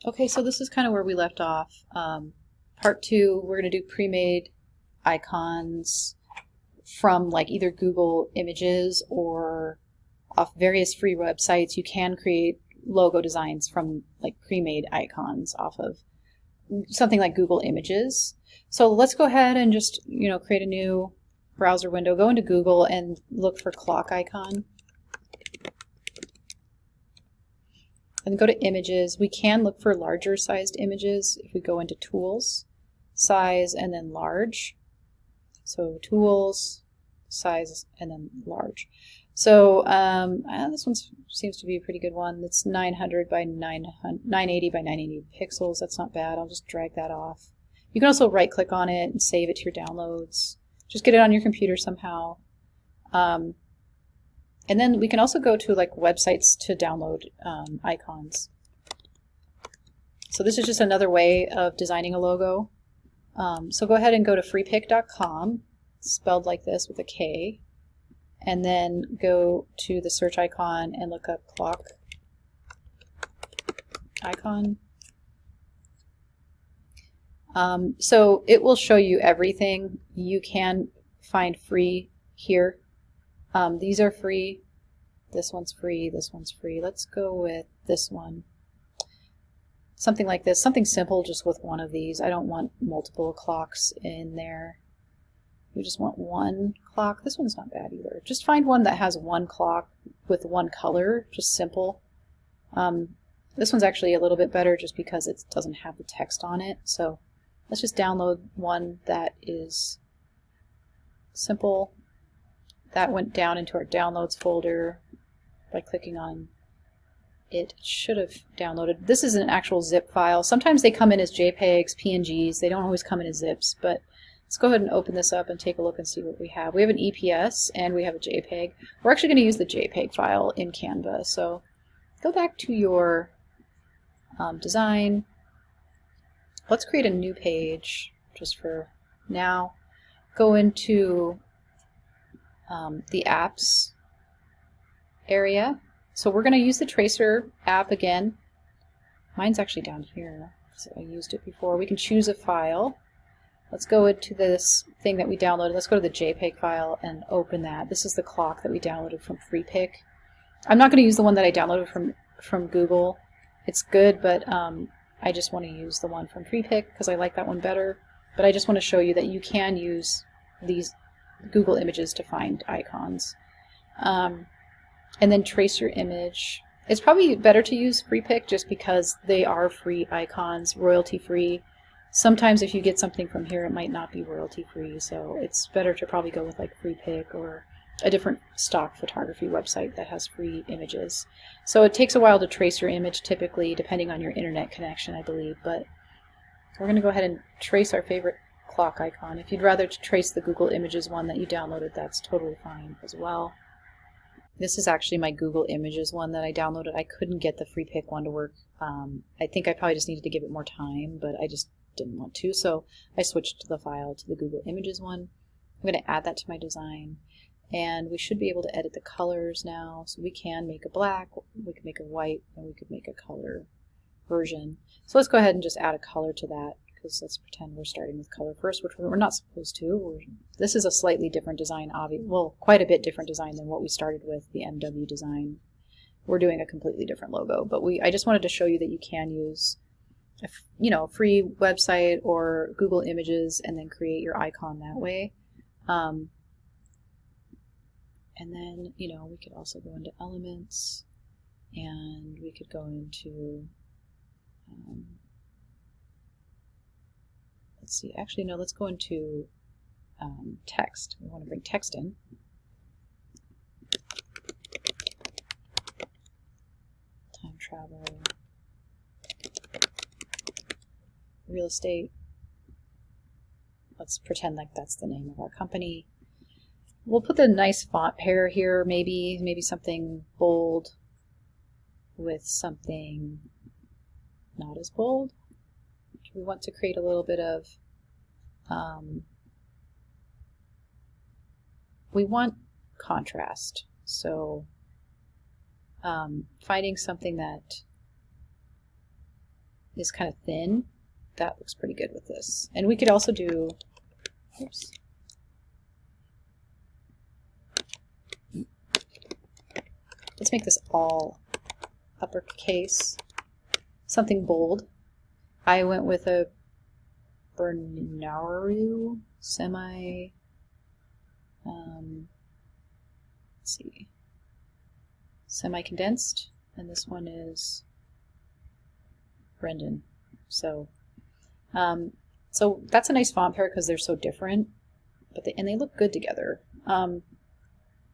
Okay, so this is kind of where we left off. Part two, we're going to do pre-made icons from like either Google Images or off various free websites. You can create logo designs from like pre-made icons off of something like Google Images. So let's go ahead and just, create a new browser window. Go into Google and look for clock icon. And go to images. We can look for larger sized images if we go into tools, size, and then large. So tools, size, and then large. So this one seems to be a pretty good one. It's 900 by 980 by 980 pixels. That's not bad. I'll just drag that off. You can also right click on it and save it to your downloads. Just get it on your computer somehow. And then we can also go to like websites to download icons. So this is just another way of designing a logo. So go ahead and go to freepik.com, spelled like this with a K, and then go to the search icon and look up clock icon. So it will show you everything. You can find free here. These are free. This one's free. This one's free. Let's go with this one. Something like this. Something simple just with one of these. I don't want multiple clocks in there. We just want one clock. This one's not bad either. Just find one that has one clock with one color. Just simple. This one's actually a little bit better just because it doesn't have the text on it. So let's just download one that is simple. That went down into our downloads folder by clicking on it. It should have downloaded. This is an actual zip file. Sometimes they come in as JPEGs, PNGs. They don't always come in as zips, but let's go ahead and open this up and take a look and see what we have. We have an EPS and we have a JPEG. We're actually going to use the JPEG file in Canva. So go back to your design. Let's create a new page just for now. Go into the apps area. So we're going to use the tracer app again. Mine's actually down here, so I used it before. We can choose a file. Let's go into this thing that we downloaded. Let's go to the JPEG file and open that. This is the clock that we downloaded from Freepik. I'm not going to use the one that I downloaded from Google. It's good, but I just want to use the one from Freepik because I like that one better. But I just want to show you that you can use these Google Images to find icons. And then trace your image. It's probably better to use Freepik just because they are free icons, royalty free. Sometimes if you get something from here, it might not be royalty free, so it's better to probably go with like Freepik or a different stock photography website that has free images. So it takes a while to trace your image typically, depending on your internet connection, I believe, but we're going to go ahead and trace our favorite clock icon. If you'd rather trace the Google Images one that you downloaded, that's totally fine as well. This is actually my Google Images one that I downloaded. I couldn't get the Freepik one to work. I think I probably just needed to give it more time, but I just didn't want to, so I switched the file to the Google Images one. I'm going to add that to my design, and we should be able to edit the colors now. So we can make a black, we could make a white, and we could make a color version. So let's go ahead and just add a color to that, because let's pretend we're starting with color first, which we're not supposed to. This is a slightly different design, well, quite a bit different design than what we started with, the MW design. We're doing a completely different logo, but I just wanted to show you that you can use a free website or Google Images and then create your icon that way. And then, we could also go into elements, and we could go into let's see, actually no, let's go into text. We want to bring text in. Time travel, real estate. Let's pretend like that's the name of our company. We'll put the nice font pair here, maybe something bold with something not as bold. We want to create a little bit of, we want contrast. So finding something that is kind of thin. That looks pretty good with this. And we could also do, oops. Let's make this all uppercase. Something bold. I went with a Bernaru let's see, semi-condensed, and this one is Brendan. So so that's a nice font pair because they're so different, but and they look good together.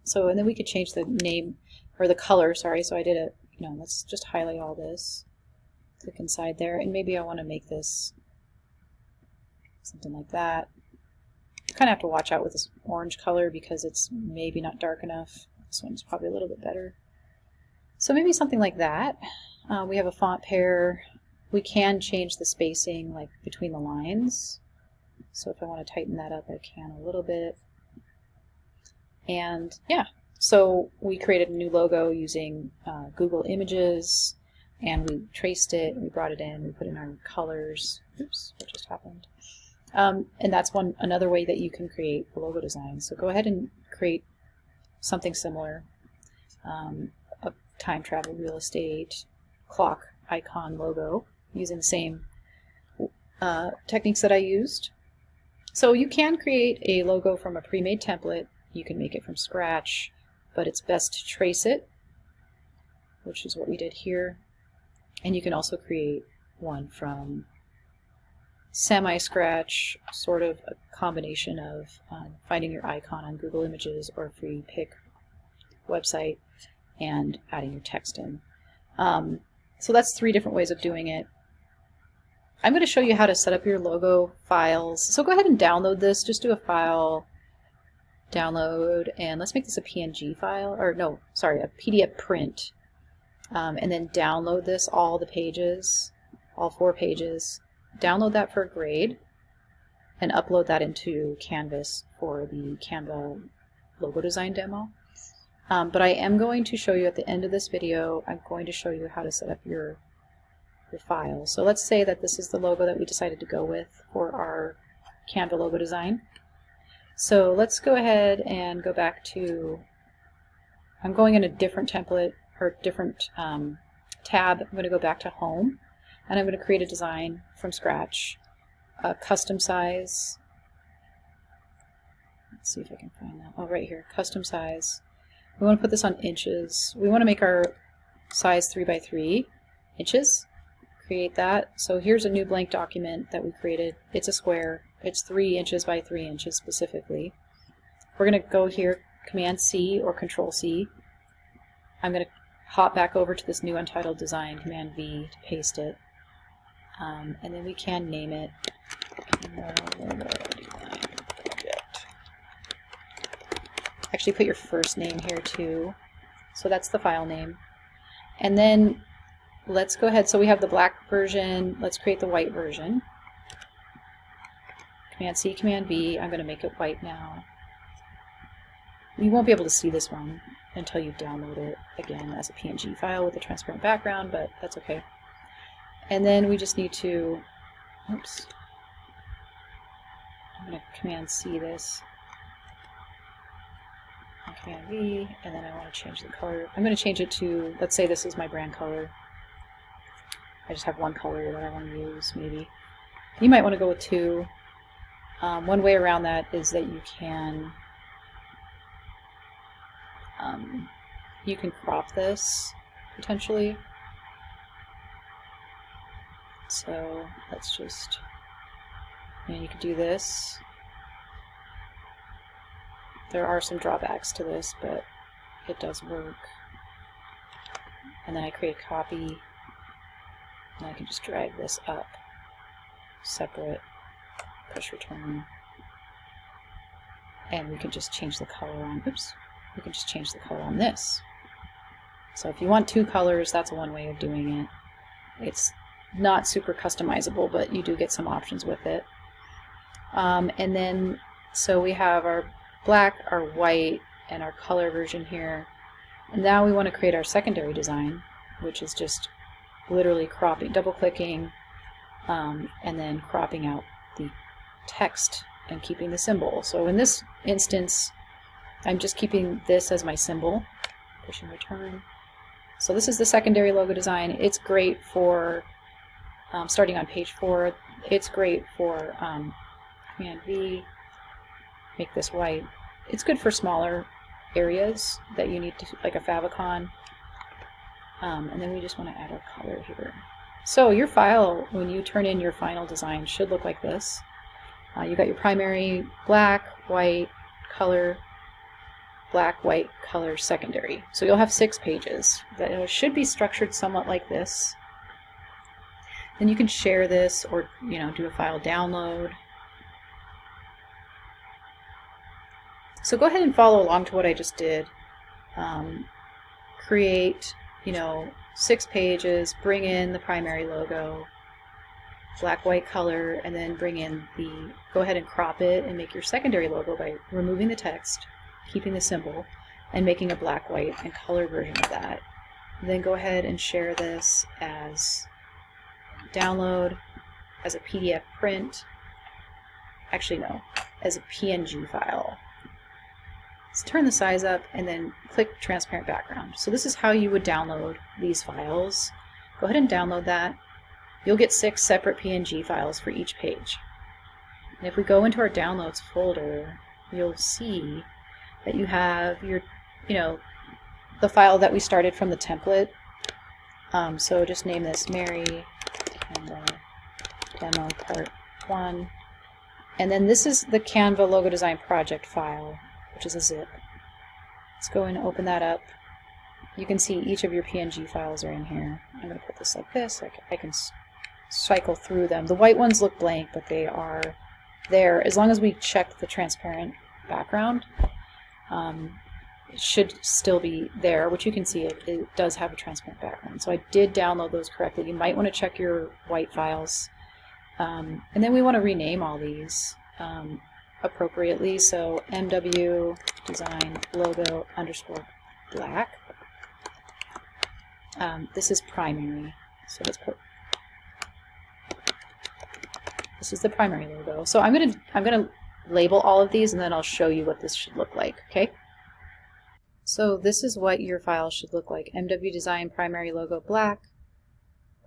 So, and then we could change the name or the color, sorry. So I did it, let's just highlight all this, click inside there, and maybe I want to make this something like that. You kind of have to watch out with this orange color because it's maybe not dark enough. This one's probably a little bit better. So maybe something like that. We have a font pair. We can change the spacing like between the lines. So if I want to tighten that up, I can a little bit. And yeah, so we created a new logo using Google Images, and we traced it, and we brought it in, we put in our colors. Oops, what just happened? And that's another way that you can create a logo design. So go ahead and create something similar. A time travel real estate clock icon logo using the same techniques that I used. So you can create a logo from a pre-made template. You can make it from scratch, but it's best to trace it, which is what we did here. And you can also create one from semi-scratch, sort of a combination of finding your icon on Google Images or a free pick website and adding your text in. So that's 3 different ways of doing it. I'm going to show you how to set up your logo files. So go ahead and download this. Just do a file, download, and let's make this a PNG file, or no, sorry, a PDF print. And then download this, all the pages, all 4 pages. Download that for a grade and upload that into Canvas for the Canva logo design demo. But I am going to show you at the end of this video, I'm going to show you how to set up your file. So let's say that this is the logo that we decided to go with for our Canva logo design. So let's go ahead and go back to, I'm going in a different template or different tab. I'm going to go back to Home, and I'm going to create a design from scratch, a custom size. Let's see if I can find that. Oh, right here, custom size. We want to put this on inches. We want to make our size 3 by 3 inches. Create that. So here's a new blank document that we created. It's a square. It's 3 inches by 3 inches specifically. We're going to go here, Command C or Control C. I'm going to hop back over to this new untitled design, Command V to paste it. And then we can name it Actually put your first name here too. So that's the file name. And then let's go ahead. So we have the black version. Let's create the white version. Command C, Command V. I'm going to make it white now. You won't be able to see this one until you download it again as a PNG file with a transparent background, but that's okay. And then we just need to, oops, I'm going to Command C this, and Command V, and then I want to change the color. I'm going to change it to, let's say this is my brand color. I just have one color that I want to use, maybe. You might want to go with 2. One way around that is that you can crop this potentially. So let's just, you could do this. There are some drawbacks to this, but it does work. And then I create a copy, and I can just drag this up, separate, push return, and we can just change the color on, oops, we can just change the color on this. So if you want 2 colors, that's one way of doing it. It's not super customizable, but you do get some options with it. And then, so we have our black, our white, and our color version here. And now we want to create our secondary design, which is just literally cropping, double-clicking, and then cropping out the text and keeping the symbol. So in this instance, I'm just keeping this as my symbol, pushing return. So this is the secondary logo design. It's great for, starting on page 4, it's great for Command V, make this white. It's good for smaller areas that you need to, like a favicon. And then we just want to add our color here. So your file, when you turn in your final design, should look like this. You got your primary, black, white, color, black, white, color, secondary. So you'll have 6 pages. That should be structured somewhat like this. Then you can share this or do a file download. So go ahead and follow along to what I just did. Create 6 pages, bring in the primary logo, black, white, color, and then bring in go ahead and crop it and make your secondary logo by removing the text, keeping the symbol, and making a black, white, and color version of that. Then go ahead and share this as download, as a PDF print, actually no, as a PNG file. Let's turn the size up and then click transparent background. So this is how you would download these files. Go ahead and download that. You'll get 6 separate PNG files for each page. And if we go into our downloads folder, you'll see that you have your, the file that we started from the template. So just name this Mary and Demo Part 1. And then this is the Canva Logo Design Project file, which is a zip. Let's go and open that up. You can see each of your PNG files are in here. I'm going to put this like this. I can cycle through them. The white ones look blank, but they are there. As long as we check the transparent background, it should still be there, which you can see it does have a transparent background. So I did download those correctly. You might want to check your white files. And then we want to rename all these appropriately. So MW design logo underscore black. This is primary. So let's put, this is the primary logo. So I'm gonna label all of these and then I'll show you what this should look like, okay? So this is what your file should look like. MW design primary logo black,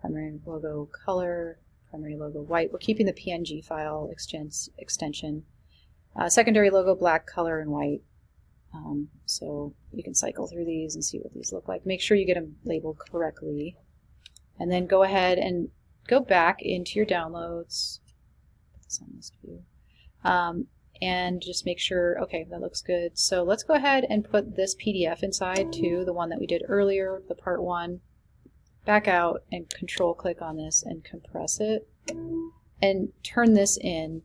primary logo color, primary logo white. We're keeping the PNG file extension. Secondary logo black, color, and white. So you can cycle through these and see what these look like. Make sure you get them labeled correctly. And then go ahead and go back into your downloads. Put this on list view. And just make sure, okay, that looks good. So let's go ahead and put this PDF inside too, the one that we did earlier, the part 1. Back out and control click on this and compress it. And turn this in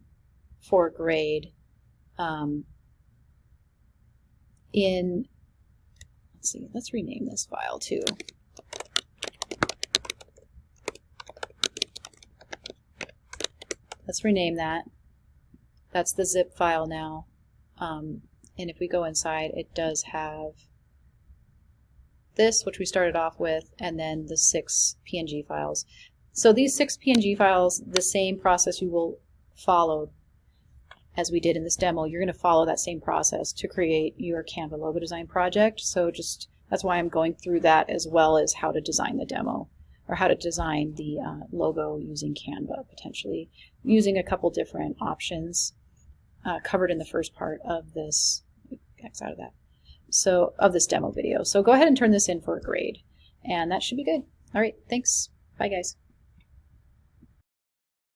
for a grade. Let's see, let's rename this file too. Let's rename that. That's the zip file now. And if we go inside, it does have this, which we started off with, and then the 6 PNG files. So these 6 PNG files, the same process you will follow as we did in this demo. You're going to follow that same process to create your Canva logo design project. So that's why I'm going through that as well as how to design the demo, or how to design the logo using Canva, potentially using a couple different options covered in the first part of this, X out of that, so of this demo video. So go ahead and turn this in for a grade, and that should be good. All right, thanks. Bye, guys.